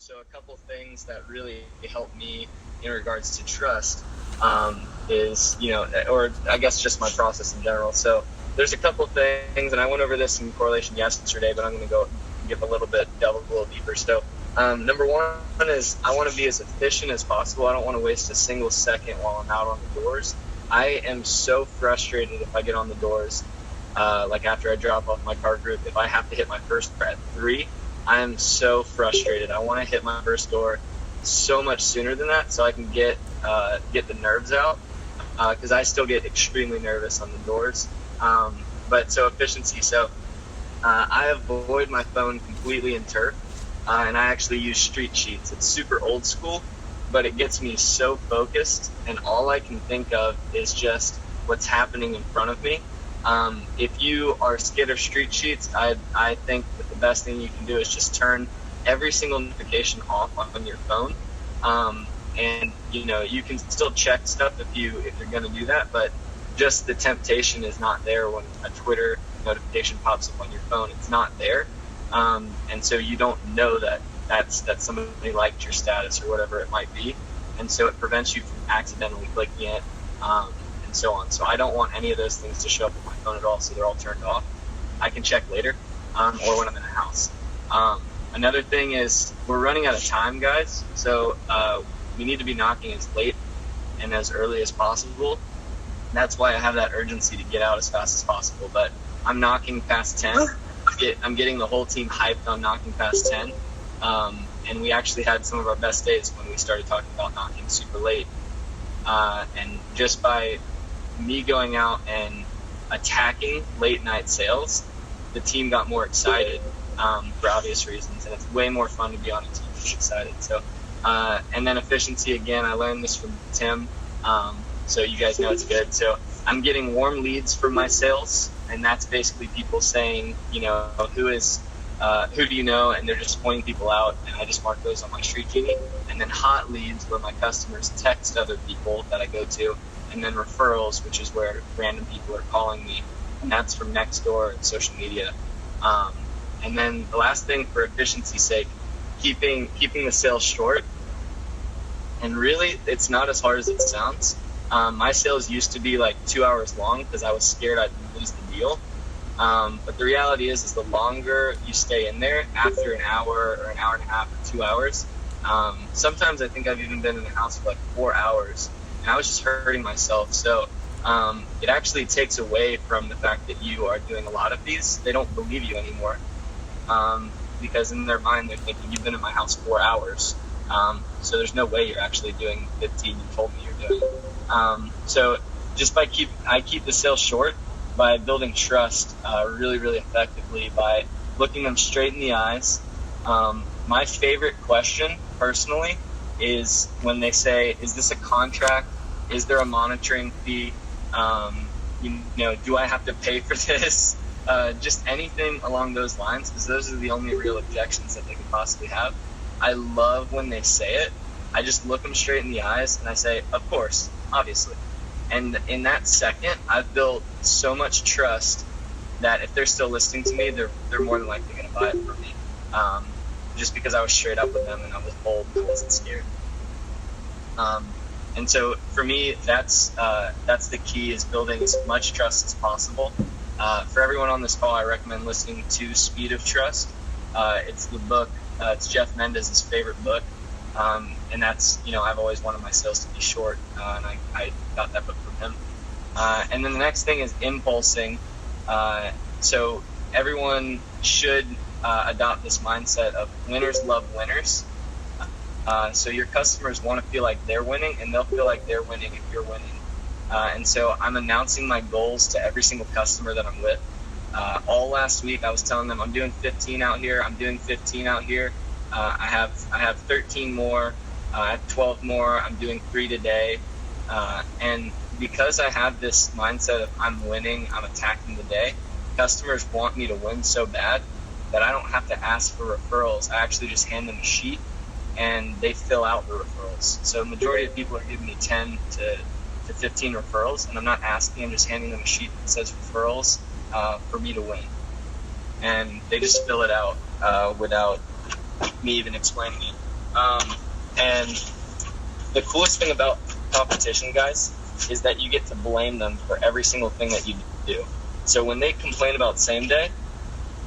So a couple things that really help me in regards to trust is, or I guess just my process in general. So there's a couple things, and I went over this in correlation yesterday, but I'm going to go give delve a little deeper. So number one is I want to be as efficient as possible. I don't want to waste a single second while I'm out on the doors. I am so frustrated if I get on the doors, like after I drop off my car group, if I have to hit my first door at 3, I am so frustrated. I want to hit my first door so much sooner than that so I can get the nerves out, because I still get extremely nervous on the doors. But so efficiency. So I avoid my phone completely in turf, and I actually use Street Sheets. It's super old school, but it gets me so focused, and all I can think of is just what's happening in front of me. If you are scared of Street Sheets, I think that the best thing you can do is just turn every single notification off on your phone. And you can still check stuff if you're going to do that, but just the temptation is not there when a Twitter notification pops up on your phone. It's not there. And so you don't know that somebody liked your status or whatever it might be. And so it prevents you from accidentally clicking it. And so on. So I don't want any of those things to show up on my phone at all, so they're all turned off. I can check later, or when I'm in the house. Another thing is we're running out of time, guys. So we need to be knocking as late and as early as possible. That's why I have that urgency to get out as fast as possible. But I'm knocking past 10. I'm getting the whole team hyped on knocking past 10. And we actually had some of our best days when we started talking about knocking super late. And just by me going out and attacking late night sales, the team got more excited for obvious reasons, and it's way more fun to be on a team that's excited. So, and then efficiency again. I learned this from Tim, so you guys know it's good. So I'm getting warm leads from my sales, and that's basically people saying, who do you know, and they're just pointing people out, and I just mark those on my street sheet. And then hot leads, where my customers text other people that I go to, and then referrals, which is where random people are calling me, and that's from Nextdoor and social media. And then the last thing, for efficiency's sake, keeping the sales short. And really, it's not as hard as it sounds. My sales used to be like 2 hours long because I was scared I'd lose the deal. But the reality is the longer you stay in there, after an hour or an hour and a half or 2 hours, sometimes I think I've even been in the house for like 4 hours, and I was just hurting myself. So it actually takes away from the fact that you are doing a lot of these. They don't believe you anymore, because in their mind they're thinking you've been in my house 4 hours, so there's no way you're actually doing 15 you told me you're doing. So just I keep the sales short by building trust really, really effectively by looking them straight in the eyes. My favorite question, personally, is when they say, is this a contract? Is there a monitoring fee? Do I have to pay for this? Just anything along those lines, because those are the only real objections that they could possibly have. I love when they say it. I just look them straight in the eyes and I say, of course, obviously. And in that second, I've built so much trust that if they're still listening to me, they're more than likely going to buy it from me. Just because I was straight up with them and I was bold and I wasn't scared. And so for me, that's the key, is building as much trust as possible. For everyone on this call, I recommend listening to Speed of Trust. It's the book. It's Jeff Mendez's favorite book. And that's, I've always wanted my sales to be short, and I got that book from him. And then the next thing is impulsing. So everyone should adopt this mindset of winners love winners. So your customers want to feel like they're winning, and they'll feel like they're winning if you're winning. And so I'm announcing my goals to every single customer that I'm with. All last week I was telling them I'm doing 15 out here. I'm doing 15 out here. I have 13 more. I have 12 more. I'm doing 3 today. And because I have this mindset of I'm winning, I'm attacking the day, customers want me to win so bad that I don't have to ask for referrals. I actually just hand them a sheet and they fill out the referrals. So the majority of people are giving me 10 to 15 referrals, and I'm not asking, I'm just handing them a sheet that says referrals for me to win. And they just fill it out without me even explaining it. And the coolest thing about competition, guys, is that you get to blame them for every single thing that you do. So when they complain about same day,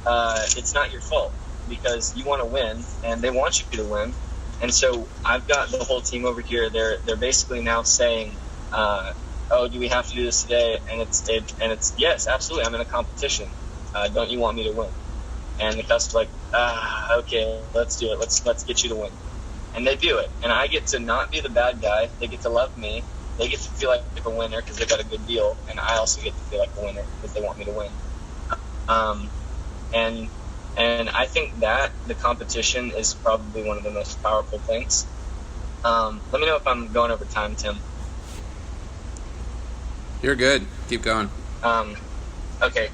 it's not your fault because you want to win and they want you to win. And so I've got the whole team over here. They're basically now saying, "Oh, do we have to do this today?" And it's yes, absolutely. I'm in a competition. Don't you want me to win? And the customer's like, okay, let's do it. Let's get you to win. And they do it. And I get to not be the bad guy. They get to love me. They get to feel like a winner because they got a good deal. And I also get to feel like a winner because they want me to win. And I think that the competition is probably one of the most powerful things. Let me know if I'm going over time, Tim. You're good. Keep going. Okay,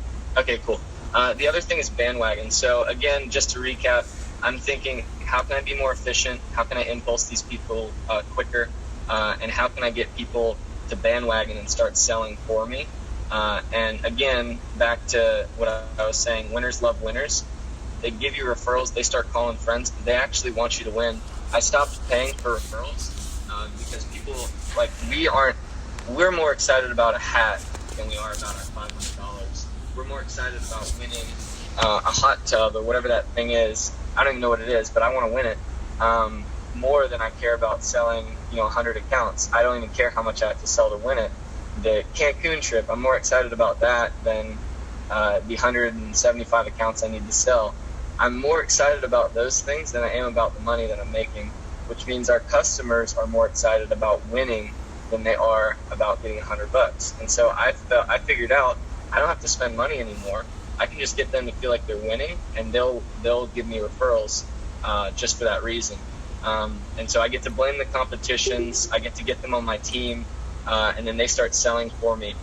cool. The other thing is bandwagon. So again, just to recap, I'm thinking, how can I be more efficient? How can I impulse these people quicker? And how can I get people to bandwagon and start selling for me? And again, back to what I was saying, winners love winners. They give you referrals. They start calling friends. They actually want you to win. I stopped paying for referrals because people, like, we're more excited about a hat than we are about our $500. We're more excited about winning a hot tub or whatever that thing is. I don't even know what it is, but I want to win it more than I care about selling, 100 accounts. I don't even care how much I have to sell to win it. The Cancun trip, I'm more excited about that than the 175 accounts I need to sell. I'm more excited about those things than I am about the money that I'm making, which means our customers are more excited about winning than they are about getting $100. And so I figured out I don't have to spend money anymore. I can just get them to feel like they're winning, and they'll give me referrals just for that reason. And so I get to blame the competitions. I get to get them on my team, and then they start selling for me.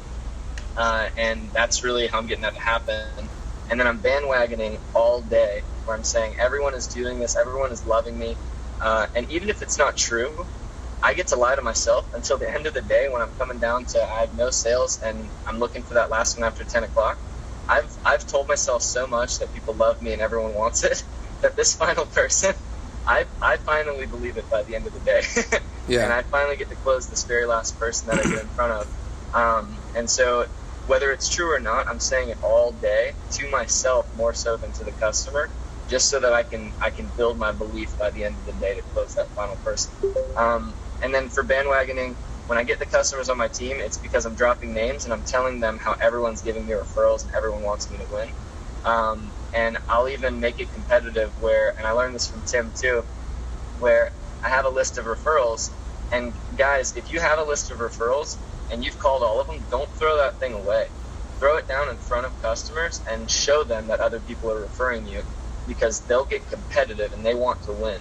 And that's really how I'm getting that to happen. And then I'm bandwagoning all day, where I'm saying everyone is doing this, everyone is loving me. And even if it's not true, I get to lie to myself until the end of the day when I'm coming down to I have no sales and I'm looking for that last one after 10 o'clock. I've told myself so much that people love me and everyone wants it that this final person, I finally believe it by the end of the day. Yeah. And I finally get to close this very last person that I get in front of. And so whether it's true or not, I'm saying it all day to myself more so than to the customer, just so that I can build my belief by the end of the day to close that final person. And then for bandwagoning, when I get the customers on my team, it's because I'm dropping names and I'm telling them how everyone's giving me referrals and everyone wants me to win. And I'll even make it competitive where, and I learned this from Tim too, where I have a list of referrals. And guys, if you have a list of referrals and you've called all of them, don't throw that thing away. Throw it down in front of customers and show them that other people are referring you, because they'll get competitive and they want to win.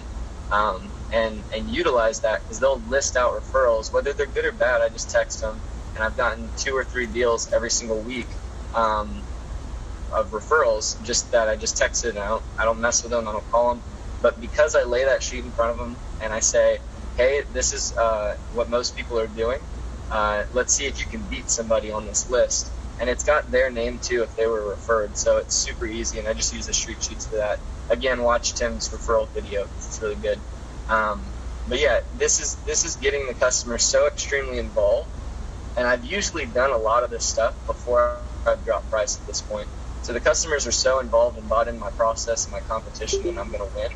And utilize that, because they'll list out referrals, whether they're good or bad. I just text them, and I've gotten 2 or 3 deals every single week of referrals, just that I just texted, and I don't mess with them, I don't call them. But because I lay that sheet in front of them and I say, hey, this is what most people are doing, let's see if you can beat somebody on this list. And it's got their name too if they were referred, so it's super easy, and I just use the street sheets for that. Again, watch Tim's referral video, it's really good. But yeah, this is getting the customer so extremely involved, and I've usually done a lot of this stuff before I've dropped price at this point. So the customers are so involved and bought in my process and my competition, and I'm going to win,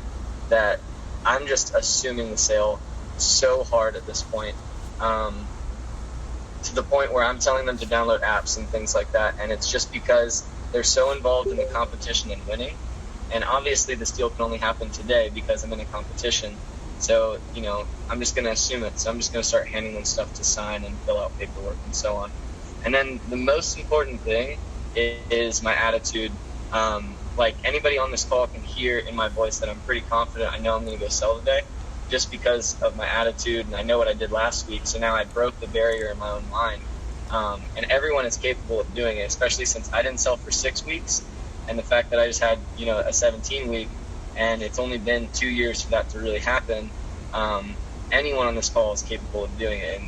that I'm just assuming the sale so hard at this point, to the point where I'm telling them to download apps and things like that, and it's just because they're so involved in the competition and winning. And obviously this deal can only happen today because I'm in a competition. So, I'm just going to assume it. So I'm just going to start handing them stuff to sign and fill out paperwork and so on. And then the most important thing is my attitude. Like anybody on this call can hear in my voice that I'm pretty confident. I know I'm going to go sell today just because of my attitude, and I know what I did last week. So now I broke the barrier in my own mind. And everyone is capable of doing it, especially since I didn't sell for 6 weeks. And the fact that I just had, a 17 week, and it's only been 2 years for that to really happen. Anyone on this call is capable of doing it,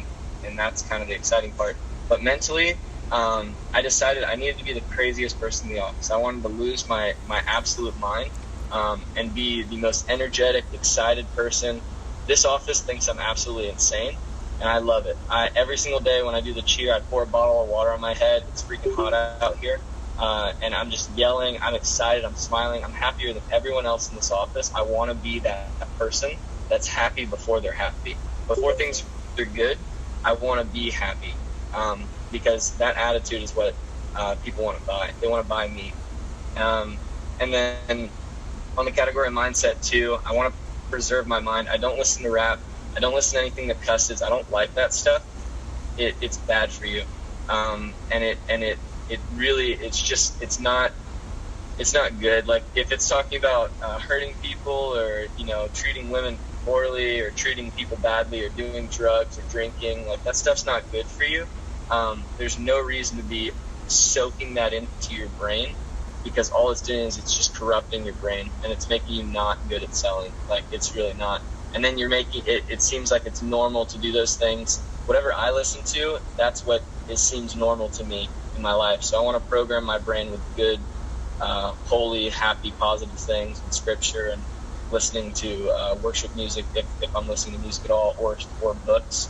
and that's kind of the exciting part. But mentally, I decided I needed to be the craziest person in the office. I wanted to lose my absolute mind, and be the most energetic, excited person This office thinks I'm absolutely insane, and I love it. Every single day when I do the cheer, I pour a bottle of water on my head. It's freaking hot out here. And I'm just yelling. I'm excited. I'm smiling. I'm happier than everyone else in this office. I want to be that person that's happy before they're happy. Before things are good, I want to be happy, because that attitude is what people want to buy. They want to buy me. And then on the category of mindset too, I want to preserve my mind. I don't listen to rap. I don't listen to anything that cusses. I don't like that stuff. It's bad for you. It really, it's not good. Like if it's talking about hurting people or, treating women poorly or treating people badly or doing drugs or drinking, like that stuff's not good for you. There's no reason to be soaking that into your brain, because all it's doing is it's just corrupting your brain and it's making you not good at selling. Like it's really not. And then you're making it seems like it's normal to do those things. Whatever I listen to, that's what it seems normal to me in my life. So I want to program my brain with good, holy, happy, positive things in scripture and listening to worship music if I'm listening to music at all, or books.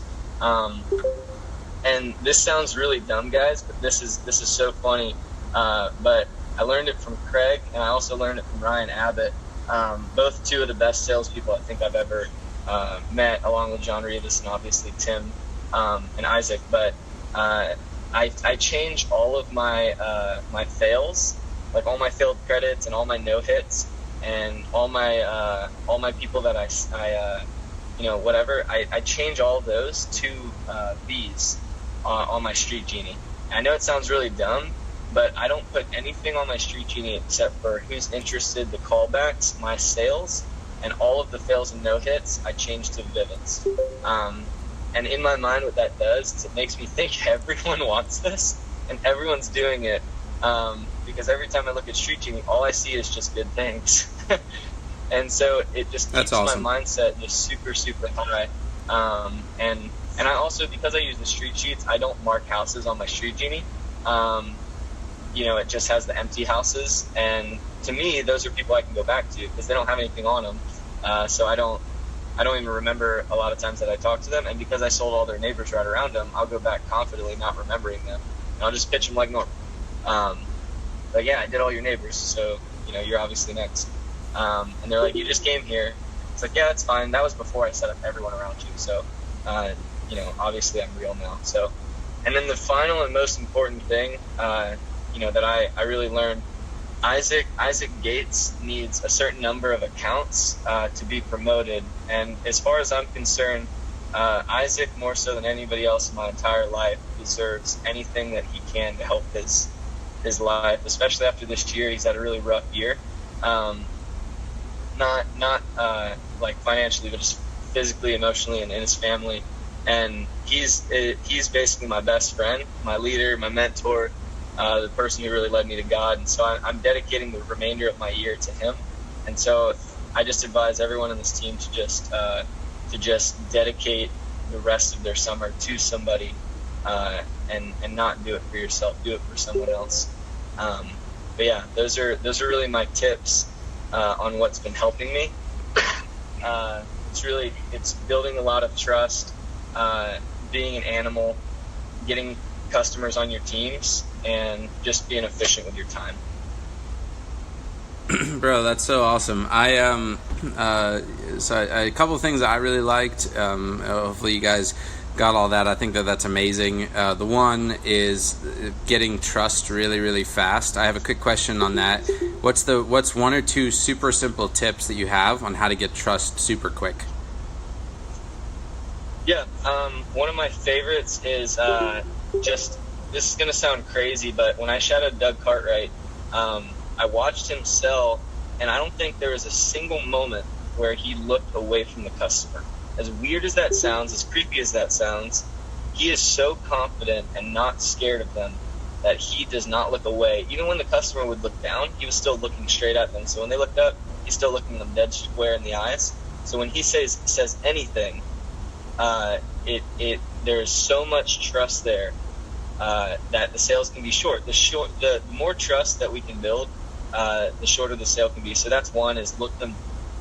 And this sounds really dumb, guys, but this is so funny. But I learned it from Craig, and I also learned it from Ryan Abbott. Both two of the best salespeople I think I've ever met, along with John Rivas and obviously Tim and Isaac. But I change all of my my fails, like all my failed credits and all my no hits and all my people that I whatever. I change all of those to B's on my Street Genie. I know it sounds really dumb, but I don't put anything on my Street Genie except for who's interested, the callbacks, my sales, and all of the fails and no hits I change to Vivens. And in my mind, what that does is it makes me think everyone wants this and everyone's doing it. Because every time I look at Street Genie, all I see is just good things. And so it just keeps awesome. my mindset just super, super high. And I also, because I use the Street Sheets, I don't mark houses on my Street Genie. It just has the empty houses. And to me, those are people I can go back to because they don't have anything on them. So I don't even remember a lot of times that I talked to them. And because I sold all their neighbors right around them, I'll go back confidently, not remembering them. And I'll just pitch them like normal. But yeah, I did all your neighbors, so, you're obviously next. And they're like, you just came here. It's like, yeah, it's fine. That was before I set up everyone around you. So, obviously I'm real now. So, and then the final and most important thing, that I really learned, Isaac Gates needs a certain number of accounts to be promoted. And as far as I'm concerned, Isaac, more so than anybody else in my entire life, deserves anything that he can to help his life, especially after this year. He's had a really rough year. Not like financially, but just physically, emotionally, and in his family. And he's basically my best friend, my leader, my mentor, the person who really led me to God. And so I'm dedicating the remainder of my year to him. And so I just advise everyone on this team to just dedicate the rest of their summer to somebody, and not do it for yourself, do it for someone else. But yeah, those are really my tips on what's been helping me. It's building a lot of trust, being an animal, getting customers on your teams, and just being efficient with your time. Bro, that's so awesome. A couple of things that I really liked. Hopefully you guys got all that. I think that's amazing. The one is getting trust really, really fast. I have a quick question on that. What's one or two super simple tips that you have on how to get trust super quick? Yeah, one of my favorites is this is going to sound crazy, but when I shadowed Doug Cartwright, I watched him sell, and I don't think there was a single moment where he looked away from the customer. As weird as that sounds, as creepy as that sounds, he is so confident and not scared of them that he does not look away. Even when the customer would look down, he was still looking straight at them. So when they looked up, he's still looking them dead square in the eyes. So when he says anything, there's so much trust there that the sales can be short. The more trust that we can build, the shorter the sale can be. So that's one, is look them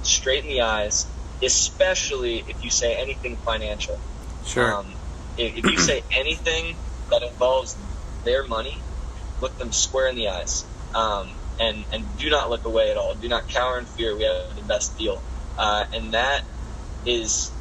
straight in the eyes especially if you say anything financial. Sure. If you say anything that involves their money, look them square in the eyes, and do not look away at all. Do not cower in fear. We have the best deal, and that is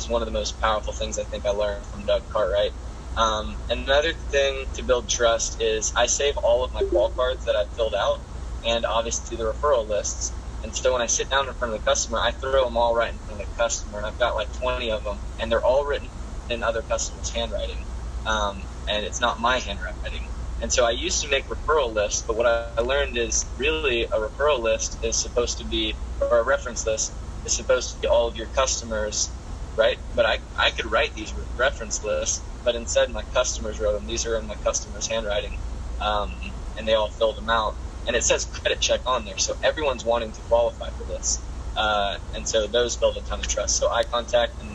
one of the most powerful things I think I learned from Doug Cartwright. Another thing to build trust is I save all of my call cards that I've filled out, and obviously the referral lists. And so when I sit down in front of the customer, I throw them all right in front of the customer, and I've got like 20 of them, and they're all written in other customers' handwriting, and it's not my handwriting. And so I used to make referral lists, but what I learned is really a referral list is supposed to be, or a reference list is supposed to be all of your customers, right? But I could write these reference lists, but instead my customers wrote them. These are in my customers' handwriting, and they all filled them out. And it says credit check on there, so everyone's wanting to qualify for this. And so those build a ton of trust. So eye contact and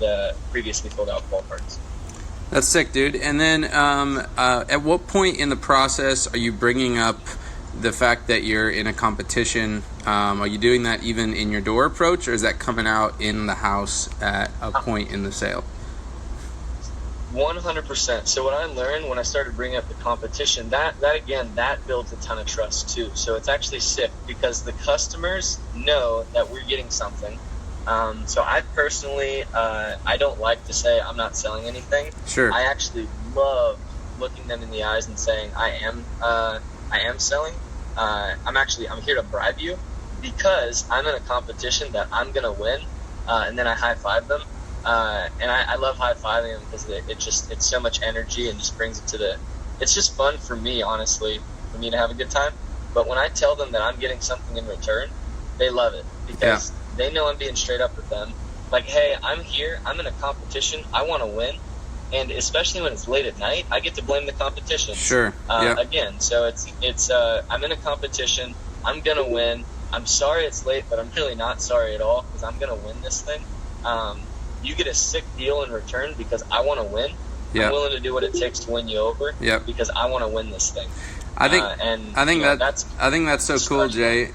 the previously filled out call cards. That's sick, dude. And then at what point in the process are you bringing up the fact that you're in a competition? Are you doing that even in your door approach, or is that coming out in the house at a point in the sale? 100%. So what I learned when I started bringing up the competition, that builds a ton of trust too. So it's actually sick because the customers know that we're getting something. So I personally, I don't like to say I'm not selling anything. Sure. I actually love looking them in the eyes and saying I am selling. I'm here to bribe you because I'm in a competition that I'm gonna win, and then I high five them. And I love high-fiving them because it's so much energy and just brings it to it's just fun for me, honestly, for me to have a good time. But when I tell them that I'm getting something in return, they love it because they know I'm being straight up with them. Like, hey, I'm here, I'm in a competition, I want to win. And especially when it's late at night, I get to blame the competition. Sure. Again, so it's I'm in a competition, I'm going to win. I'm sorry it's late, but I'm really not sorry at all because I'm going to win this thing. You get a sick deal in return because I want to win. I'm willing to do what it takes to win you over because I want to win this thing. I think that's so cool, Jay.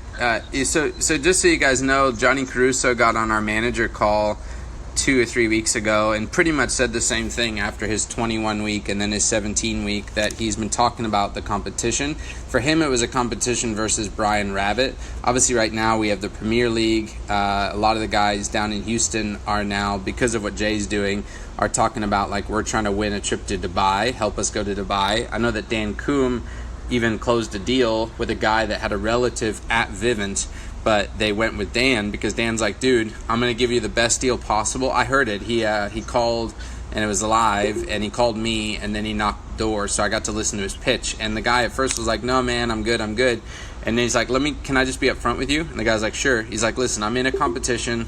So just so you guys know, Johnny Caruso got on our manager call 2 or 3 weeks ago and pretty much said the same thing after his 21 week and then his 17 week, that he's been talking about the competition. For him, it was a competition versus Brian Rabbit. Obviously right now we have the Premier League. A lot of the guys down in Houston are now, because of what Jay's doing, are talking about like, we're trying to win a trip to Dubai, help us go to Dubai. I know that Dan Koom even closed a deal with a guy that had a relative at Vivint, but they went with Dan because Dan's like, dude, I'm going to give you the best deal possible. I heard it. He called, and it was live, and he called me, and then he knocked the door, so I got to listen to his pitch. And the guy at first was like, no, man, I'm good. And then he's like, can I just be up front with you? And the guy's like, sure. He's like, listen, I'm in a competition.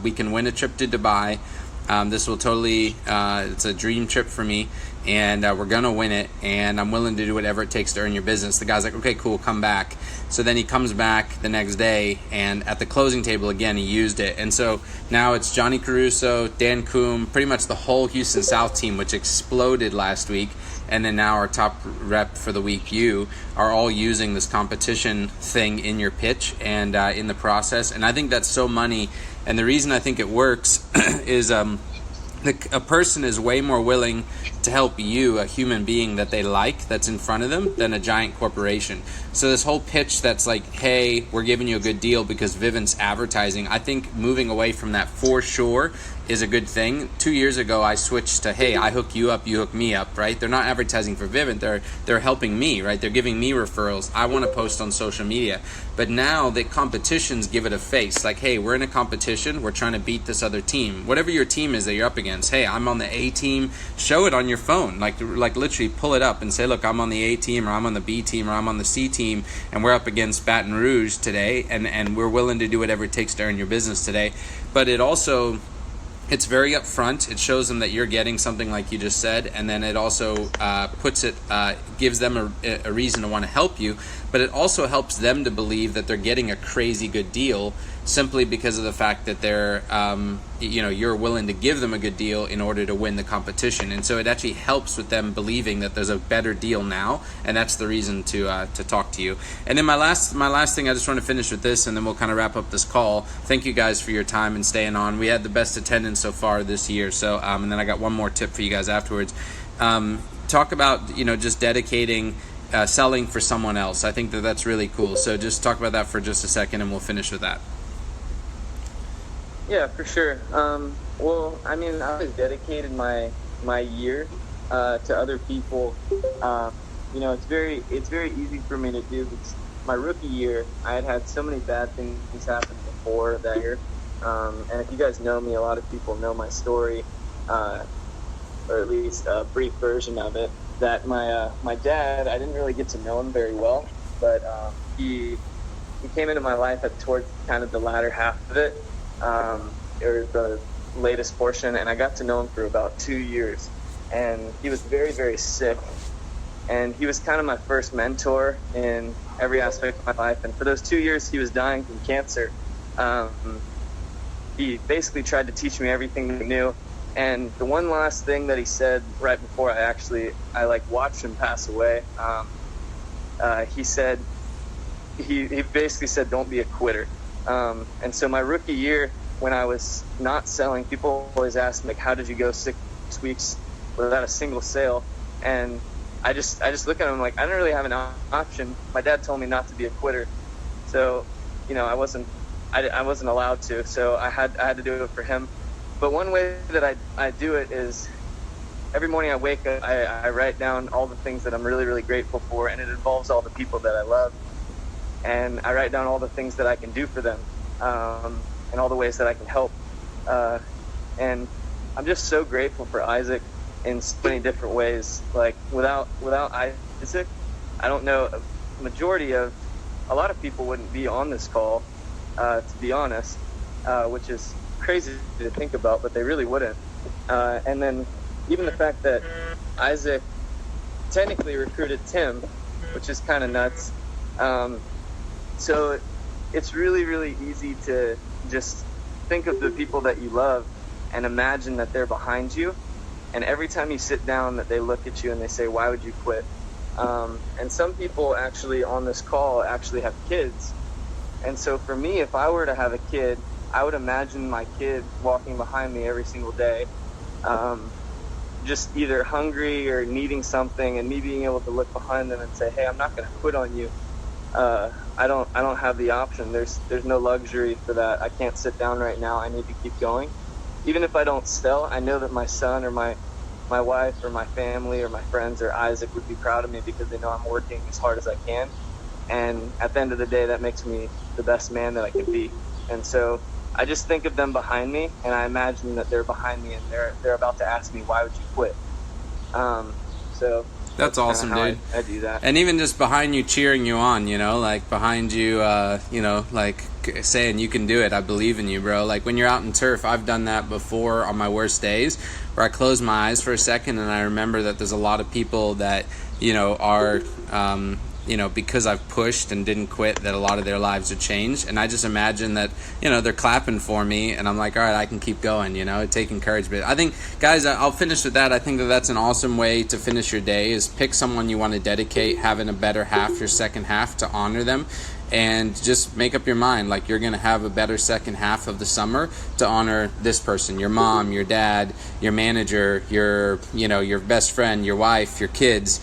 We can win a trip to Dubai. This will totally, it's a dream trip for me, and we're going to win it, and I'm willing to do whatever it takes to earn your business. The guy's like, okay, cool, come back. So then he comes back the next day, and at the closing table again, he used it. And so now it's Johnny Caruso, Dan Koom, pretty much the whole Houston South team, which exploded last week, and then now our top rep for the week, you, are all using this competition thing in your pitch and in the process. And I think that's so money. And the reason I think it works is a person is way more willing to help you, a human being that they like, that's in front of them, than a giant corporation. So this whole pitch that's like, hey, we're giving you a good deal because Vivint's advertising, I think moving away from that for sure is a good thing. 2 years ago, I switched to, hey, I hook you up, you hook me up, right? They're not advertising for Vivint, they're helping me, right? They're giving me referrals. I want to post on social media. But now the competitions give it a face. Like, hey, we're in a competition, we're trying to beat this other team. Whatever your team is that you're up against, hey, I'm on the A team, show it on your phone. Like literally pull it up and say, look, I'm on the A team, or I'm on the B team, or I'm on the C team, and we're up against Baton Rouge today, and we're willing to do whatever it takes to earn your business today. But it also, it's very upfront. It shows them that you're getting something like you just said, and then it also gives them a reason to want to help you, but it also helps them to believe that they're getting a crazy good deal simply because of the fact that they're, you're willing to give them a good deal in order to win the competition. And so it actually helps with them believing that there's a better deal now, and that's the reason to talk to you. And then my last thing, I just want to finish with this, and then we'll kind of wrap up this call. Thank you guys for your time and staying on. We had the best attendance so far this year. So, and then I got one more tip for you guys afterwards. Talk about, just dedicating, selling for someone else. I think that's really cool. So just talk about that for just a second, and we'll finish with that. Yeah, for sure. Well, I mean, I always dedicated my year to other people. It's very easy for me to do. Because my rookie year, I had so many bad things happen before that year. And if you guys know me, a lot of people know my story, or at least a brief version of it. That my dad, I didn't really get to know him very well, but he came into my life towards kind of the latter half of it, or the latest portion, and I got to know him for about 2 years. And he was very, very sick, and he was kind of my first mentor in every aspect of my life. And for those 2 years, he was dying from cancer. He basically tried to teach me everything he knew. And the one last thing that he said right before I watched him pass away, he said, he basically said, don't be a quitter. And so my rookie year, when I was not selling, people always ask me, like, how did you go 6 weeks without a single sale? And I just look at him like, I didn't really have an option. My dad told me not to be a quitter. So, I wasn't allowed to. So I had to do it for him. But one way that I do it is every morning I wake up, I write down all the things that I'm really, really grateful for, and it involves all the people that I love. And I write down all the things that I can do for them, and all the ways that I can help. And I'm just so grateful for Isaac in so many different ways. Like, without Isaac, I don't know, a lot of people wouldn't be on this call, to be honest, which is crazy to think about, but they really wouldn't. And then even the fact that Isaac technically recruited Tim, which is kind of nuts. So it's really, really easy to just think of the people that you love and imagine that they're behind you. And every time you sit down, that they look at you and they say, why would you quit? And some people actually on this call actually have kids. And so for me, if I were to have a kid, I would imagine my kid walking behind me every single day, just either hungry or needing something, and me being able to look behind them and say, hey, I'm not going to quit on you. I don't have the option. There's no luxury for that. I can't sit down right now. I need to keep going. Even if I don't sell, I know that my son or my wife or my family or my friends or Isaac would be proud of me because they know I'm working as hard as I can. And at the end of the day, that makes me the best man that I can be. And so I just think of them behind me, and I imagine that they're behind me, and they're about to ask me, why would you quit? So that's awesome, dude. I do that. And even just behind you, cheering you on, like behind you, like saying you can do it. I believe in you, bro. Like when you're out in turf, I've done that before on my worst days, where I close my eyes for a second and I remember that there's a lot of people that, are, because I've pushed and didn't quit, that a lot of their lives have changed. And I just imagine that, they're clapping for me, and I'm like, all right, I can keep going, take encouragement. I think, guys, I'll finish with that. I think that that's an awesome way to finish your day, is pick someone you want to dedicate having a better half, your second half, to honor them. And just make up your mind, like, you're going to have a better second half of the summer to honor this person, your mom, your dad, your manager, your best friend, your wife, your kids,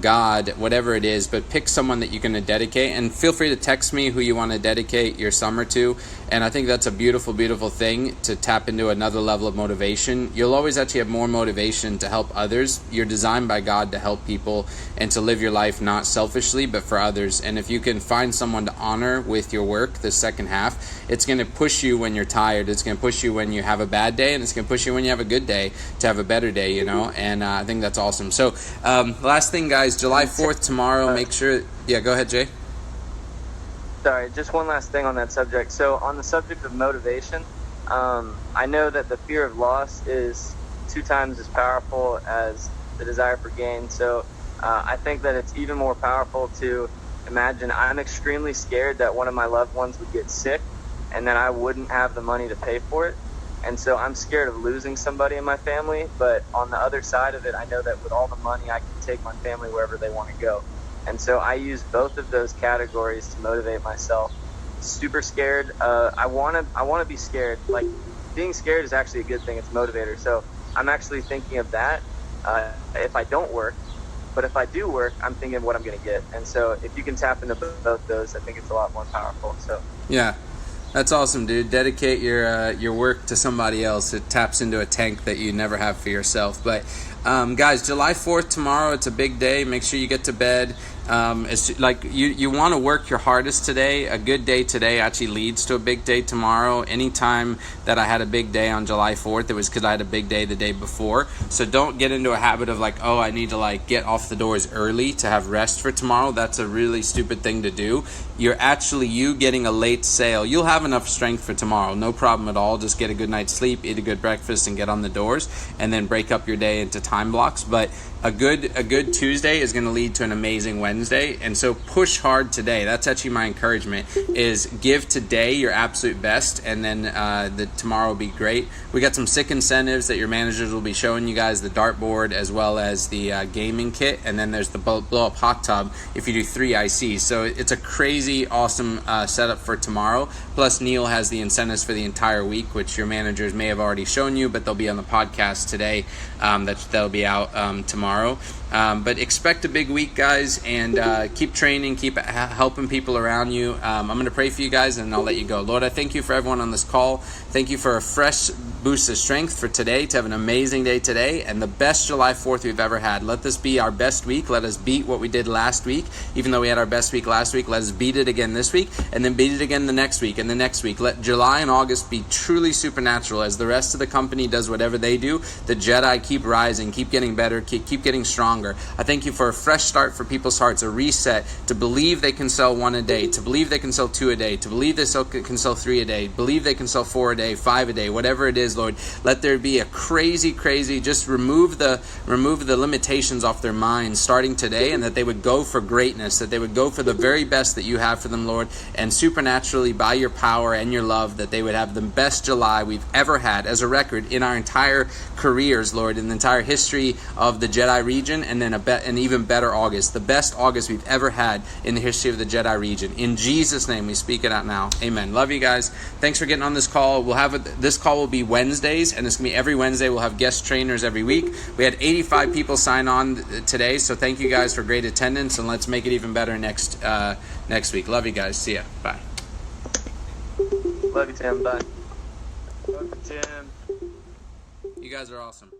God, whatever it is. But pick someone that you're going to dedicate, and feel free to text me who you want to dedicate your summer to. And I think that's a beautiful, beautiful thing, to tap into another level of motivation. You'll always actually have more motivation to help others. You're designed by God to help people and to live your life not selfishly, but for others. And if you can find someone to honor with your work the second half, it's going to push you when you're tired. It's going to push you when you have a bad day, and it's going to push you when you have a good day to have a better day, And I think that's awesome. So last thing, guys, July 4th tomorrow. Make sure. Yeah, go ahead, Jay. Sorry, just one last thing on that subject. So on the subject of motivation, I know that the fear of loss is 2 times as powerful as the desire for gain. So I think that it's even more powerful to imagine I'm extremely scared that one of my loved ones would get sick, and then I wouldn't have the money to pay for it. And so I'm scared of losing somebody in my family. But on the other side of it, I know that with all the money, I can take my family wherever they want to go. And so I use both of those categories to motivate myself. Super scared. I want to be scared. Like, being scared is actually a good thing. It's a motivator. So I'm actually thinking of that if I don't work. But if I do work, I'm thinking of what I'm going to get. And so if you can tap into both those, I think it's a lot more powerful. So Yeah. That's awesome, dude. Dedicate your work to somebody else. It taps into a tank that you never have for yourself. But guys, July 4th tomorrow, it's a big day. Make sure you get to bed. It's like you want to work your hardest today. A good day today actually leads to a big day tomorrow. Anytime that I had a big day on July 4th, it was because I had a big day the day before. So don't get into a habit of like, oh, I need to like get off the doors early to have rest for tomorrow. That's a really stupid thing to do. You're actually getting a late sale. You'll have enough strength for tomorrow, no problem at all. Just get a good night's sleep, eat a good breakfast, and get on the doors, and then break up your day into time blocks. But a good Tuesday is going to lead to an amazing Wednesday, and so push hard today. That's actually my encouragement, is give today your absolute best, and then the tomorrow will be great. We got some sick incentives that your managers will be showing you guys, the dartboard as well as the gaming kit, and then there's the blow up hot tub if you do 3 ICs. So it's a crazy awesome setup for tomorrow. Plus Neil has the incentives for the entire week, which your managers may have already shown you, but they'll be on the podcast today. That'll be out tomorrow. But expect a big week, guys, and keep training, keep helping people around you. I'm going to pray for you guys, and I'll let you go. Lord, I thank you for everyone on this call. Thank you for a fresh boost of strength for today, to have an amazing day today, and the best July 4th we've ever had. Let this be our best week. Let us beat what we did last week. Even though we had our best week last week, let us beat it again this week, and then beat it again the next week and the next week. Let July and August be truly supernatural as the rest of the company does whatever they do. The Jedi keep rising, keep getting better, keep getting stronger. I thank you for a fresh start for people's hearts, a reset, to believe they can sell 1 a day, to believe they can sell 2 a day, to believe they can sell 3 a day, believe they can sell 4 a day, 5 a day, whatever it is, Lord. Let there be a crazy, just remove the limitations off their minds starting today, and that they would go for greatness, that they would go for the very best that you have for them, Lord, and supernaturally by your power and your love, that they would have the best July we've ever had as a record in our entire careers, Lord, in the entire history of the Jedi region, and then an even better August, the best August we've ever had in the history of the Jedi region. In Jesus' name, we speak it out now. Amen. Love you guys. Thanks for getting on this call. This call will be Wednesdays, and it's going to be every Wednesday. We'll have guest trainers every week. We had 85 people sign on today, so thank you guys for great attendance, and let's make it even better next week. Love you guys. See ya. Bye. Love you, Tim. Bye. Love you, Tim. You guys are awesome.